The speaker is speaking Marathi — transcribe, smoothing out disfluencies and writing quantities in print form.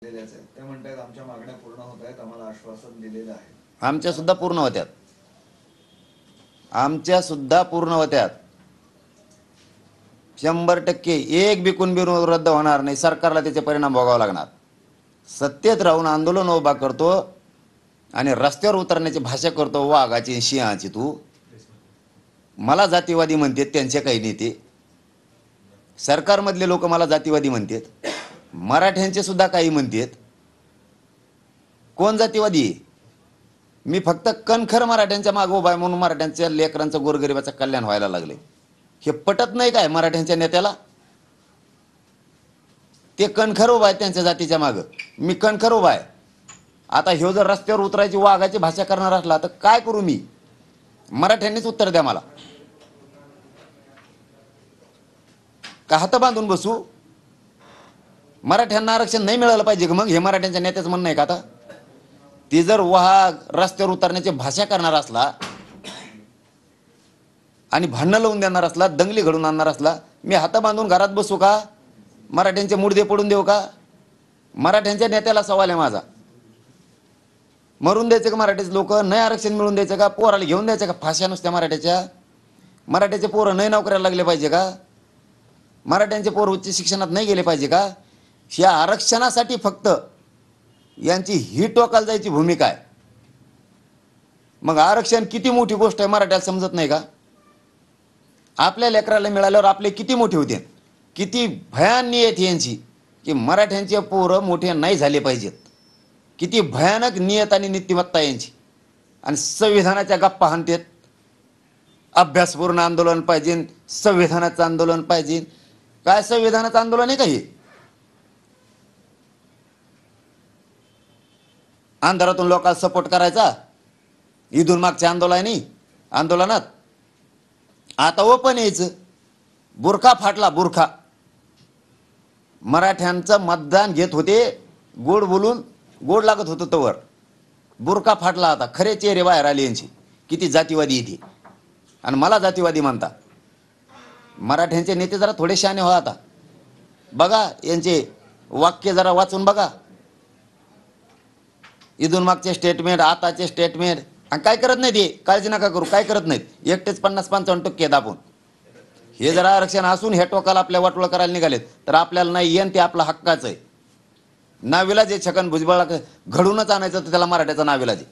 सांगितलेल्याच आहेत. ते म्हणतात आमच्या मागण्या पूर्ण होत आहेत, आम्हाला आश्वासन दिलेलं आहे. आमच्या सुद्धा पूर्ण होत्यात, आमच्या सुद्धा पूर्ण होत्यात. 100% एक बी कुणबी रद्द होणार नाही. सरकारला त्याचे परिणाम भोगावे लागणार. सत्तेत राहून आंदोलन उभा करतो आणि रस्त्यावर उतरण्याची भाषा करतो वाघाची सिंहाची. तू मला जातीवादी म्हणतात त्यांचे काही नेते, सरकारमधले लोक मला जातीवादी म्हणतात, मराठ्यांचे सुद्धा काही म्हणतात. कोण जातीवादी? मी फक्त कणखर मराठ्यांच्या मागे उभा आहे म्हणून मराठ्यांच्या लेकरांचं गोरगरिबाचं कल्याण व्हायला लागले. हे पटत नाही काय मराठ्यांच्या नेत्याला? ते कणखर उभा आहे त्यांच्या जातीच्या मागं, मी कणखर उभा आहे. आता ह्यो जर रस्त्यावर उतरायची वाघाची भाषा करणार असला तर काय करू मी? मराठ्यांनीच उत्तर द्या मला. का हात बांधून बसू? मराठ्यांना आरक्षण नाही मिळालं पाहिजे का? मग हे मराठ्यांच्या नेत्याचं म्हणणं आहे का? आता ती जर वाघ रस्त्यावर उतरण्याची भाषा करणार असला आणि भांडणं लावून देणार असला, दंगली घडून आणणार असला, मी हात बांधून घरात बसू का? मराठ्यांचे मुडदे पडून देऊ का? मराठ्यांच्या नेत्याला सवाल आहे माझा. मरून द्यायचं का मराठीचे लोक? नाही आरक्षण मिळून द्यायचं का? पोराला घेऊन द्यायचं का फाश्या नुसत्या मराठ्याच्या? मराठ्याचे पोरं नाही नोकऱ्याला लागले पाहिजे का? मराठ्यांचे पोरं उच्च शिक्षणात नाही गेले पाहिजे का? या आरक्षणासाठी फक्त यांची ही टोकाला जायची भूमिका आहे. मग आरक्षण किती मोठी गोष्ट आहे मराठ्याला समजत नाही का? आपल्या लेकराला मिळाल्यावर आपले किती मोठे होते, किती भयान नियत यांची की मराठ्यांचे पोरं मोठे नाही झाले पाहिजेत. किती भयानक नियत आणि नीतिमत्ता यांची. आणि संविधानाच्या गप्पा हाणतात. अभ्यासपूर्ण आंदोलन पाहिजे, संविधानाचं आंदोलन पाहिजे. काय संविधानाचं आंदोलन आहे का हे? अंधारातून लोकांना सपोर्ट करायचा इथून मागच्या आंदोलनात आता ओपन यायचं. बुरखा फाटला, बुरखा. मराठ्यांचं मतदान घेत होते गोड बोलून, गोड लागत होतं तवर. बुरखा फाटला. आता खरे चेहरे बाहेर आले यांचे. किती जातीवादी येते आणि मला जातीवादी म्हणता. मराठ्यांचे नेते जरा थोडे शहाणे व्हा. आता बघा यांचे वाक्य जरा वाचून बघा. इथून मागचे स्टेटमेंट, आताचे स्टेटमेंट. आणि काय करत नाही ते, काळजी नका करू, काय करत नाहीत. एकटेच 50-55% दाबून. हे जर आरक्षण असून हे टोकाला आपल्या वाटोळं करायला निघालेत तर आपल्याला नाही येन, ते आपला हक्काचं आहे. नाविलाज आहे. छगन भुजबळला घडूनच आणायचं तर त्याला मराठ्याचा नाविलाज आहे.